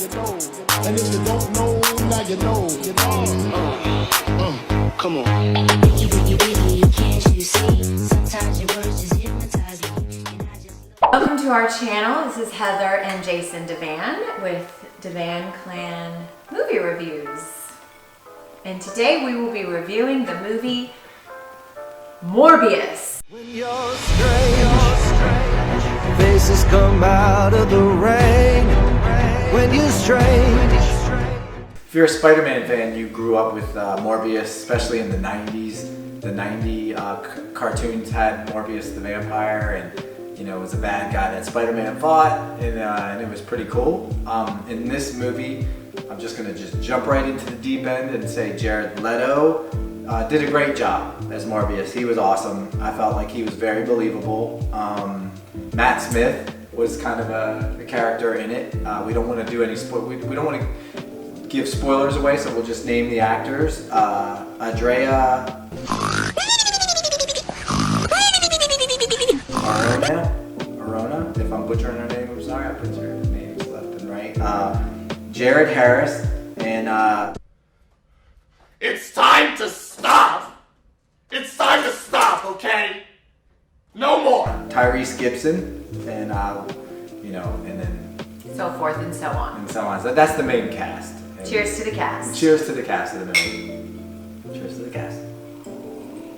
And if you don't know, now you know. Come on. Welcome to our channel. This is Heather and Jason Devan with Devan Clan Movie Reviews. And today we will be reviewing the movie Morbius. When you're strange, faces come out of the rain. When you're strange. If you're a Spider-Man fan, you grew up with Morbius, especially in the 90s. The 90 cartoons had Morbius the vampire, and you know, it was a bad guy that Spider-Man fought, and it was pretty cool. In this movie, I'm just gonna jump right into the deep end and say Jared Leto did a great job as Morbius. He was awesome. I felt like he was very believable. Matt Smith was kind of a character in it. We don't want to do any we don't want to give spoilers away, so we'll just name the actors. Andrea Arona, if I'm butchering her name, I'm sorry, I put your names left and right. Jared Harris, and it's time to stop! It's time to stop, okay? No more! Tyrese Gibson, and you know, and then So forth and so on. and so on. So that's the main cast. And Cheers to the cast. cheers to the cast of the movie. Cheers to the cast.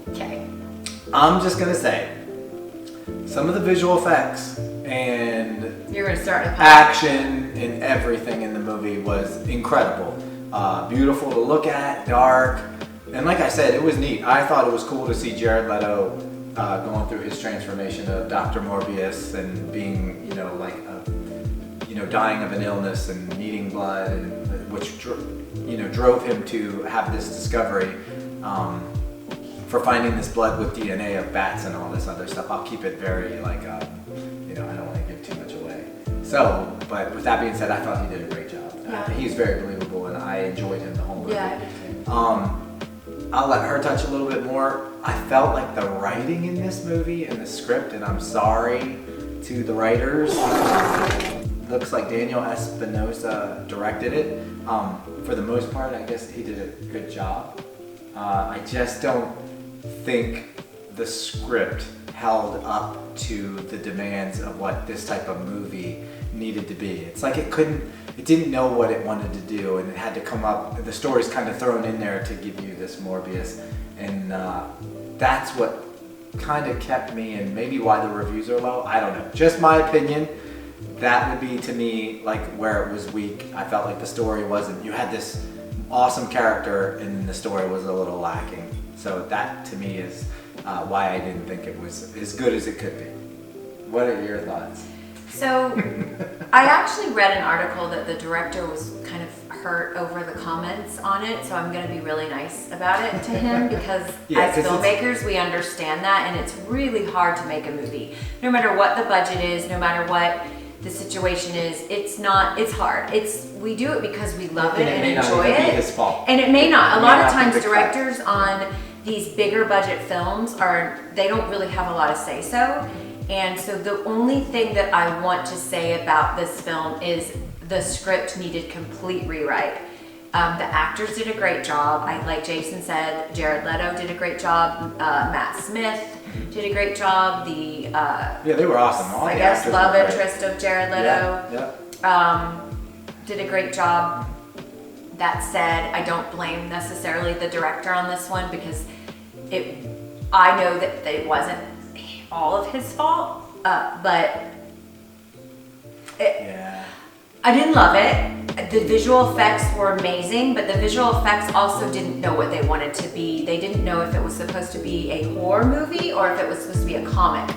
Okay. I'm just gonna say, some of the visual effects and You're gonna start a action and everything in the movie was incredible. Beautiful to look at, dark, and like I said, it was neat. I thought it was cool to see Jared Leto going through his transformation of Dr. Morbius and being, you know, like, dying of an illness and needing blood, and which drove him to have this discovery for finding this blood with DNA of bats and all this other stuff. I'll keep it very like, I don't want to give too much away. So, but with that being said, I thought he did a great job. Yeah. He's very believable, and I enjoyed him the whole movie. Yeah. I'll let her touch a little bit more. I felt like the writing in this movie and the script, and I'm sorry to the writers. Looks like Daniel Espinosa directed it. For the most part, I guess he did a good job. I just don't think the script held up to the demands of what this type of movie needed to be. It's like it didn't know what it wanted to do, and it had to come up, the story's kind of thrown in there to give you this Morbius, and that's what kind of kept me, and maybe why the reviews are low, I don't know. Just my opinion, that would be to me like where it was weak. I felt like the story wasn't, you had this awesome character and the story was a little lacking. So that to me is why I didn't think it was as good as it could be. What are your thoughts? So, I actually read an article that the director was kind of hurt over the comments on it, so I'm going to be really nice about it to him because as filmmakers we understand that, and it's really hard to make a movie. No matter what the budget is, no matter what the situation is, it's hard. We do it because we love it and enjoy it. It may not even be his fault. And it may not. A lot of times directors on these bigger budget films they don't really have a lot of say so. And so the only thing that I want to say about this film is the script needed complete rewrite. The actors did a great job. Like Jason said, Jared Leto did a great job. Matt Smith did a great job. Yeah, they were awesome. All I the guess actors love were great. interest of Jared Leto did a great job. That said, I don't blame necessarily the director on this one because I know that it wasn't all of his fault, but I didn't love it. The visual effects were amazing, but the visual effects also didn't know what they wanted to be. They didn't know if it was supposed to be a horror movie or if it was supposed to be a comic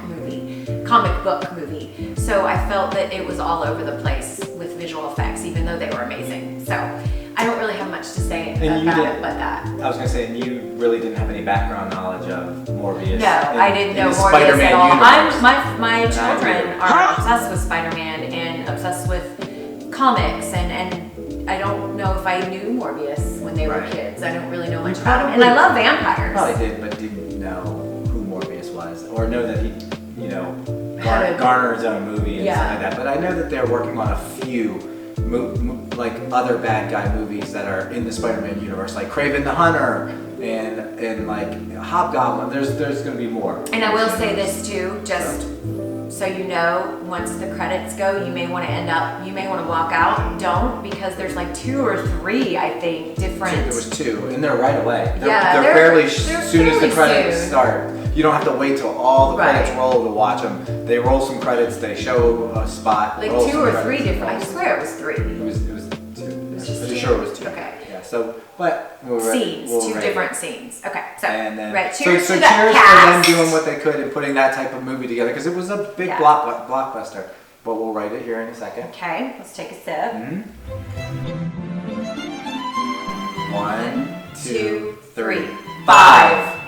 book movie. So I felt that it was all over the place with visual effects, even though they were amazing. So I don't really have much to say about it but that. I was going to say, and you really didn't have any background knowledge of Morbius. No, I didn't know Morbius at all. My children are obsessed with Spider-Man and obsessed with comics, and I don't know if I knew Morbius when they were kids. I don't really know much about him. And I love vampires. Probably did, but didn't know who Morbius was, or know that he, garnered his own movie and stuff like that. But I know that they're working on a few like other bad guy movies that are in the Spider-Man universe, like Kraven the Hunter and like Hobgoblin. There's gonna be more. And I will say this too, just so you know, once the credits go, you may want to walk out. Don't, because there's like 2 or 3, I think, different. There was 2, and they're right away. Yeah, they're fairly they're soon as the fairly credits soon. start. You don't have to wait till all the credits Right. roll to watch them. They roll some credits, they show a spot. Like roll 2 some or credits, 3 and different. roll I some- swear it was 3. It was 2. was just Pretty 2? sure it was 2. Okay. Yeah. So, but we'll Scenes, we'll 2 rate different it. scenes. Okay, so And then, right. so Cheers to cheers that for them cast. doing what they could and putting that type of movie together, because it was a big Yeah. blockbuster. But we'll write it here in a second. Okay, let's take a sip. 1, 2, 3, 5.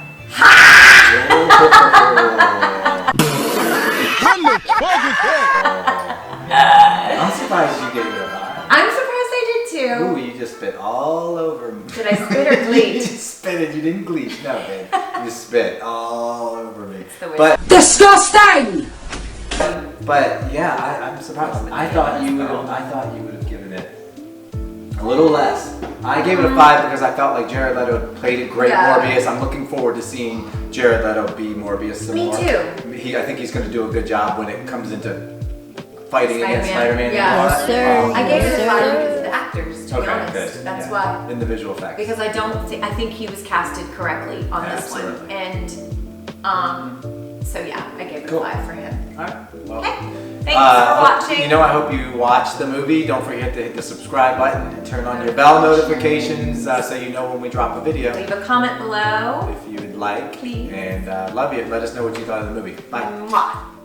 I'm surprised you gave it a 5. I'm surprised I did too. Ooh, you just spit all over me. Did I spit or You bleach? just spit it. You didn't bleach. No, babe. You spit all over me. the way- But Disgusting! But yeah, I'm surprised. I thought you would have given it a little less. I gave it a 5 because I felt like Jared Leto played a great Yeah. Morbius. I'm looking forward to seeing Jared Leto be Morbius some Me more. too. I think he's going to do a good job when it comes into fighting against Spider-Man. Spider-Man. Yeah. Yes, sir. I gave it a Yes, 5 sir. because of the actors, to be Okay, honest. good. That's Yeah. why. In the visual effects. Because I think he was casted correctly on this one. Absolutely. And so yeah, I gave it Cool. a 5 for him. All right. Well, Okay. Thanks for watching. You know, I hope you watch the movie. Don't forget to hit the subscribe button and turn on your bell notifications so you know when we drop a video. Leave a comment below. If you would like. Please. And love you. Let us know what you thought of the movie. Bye. Mwah.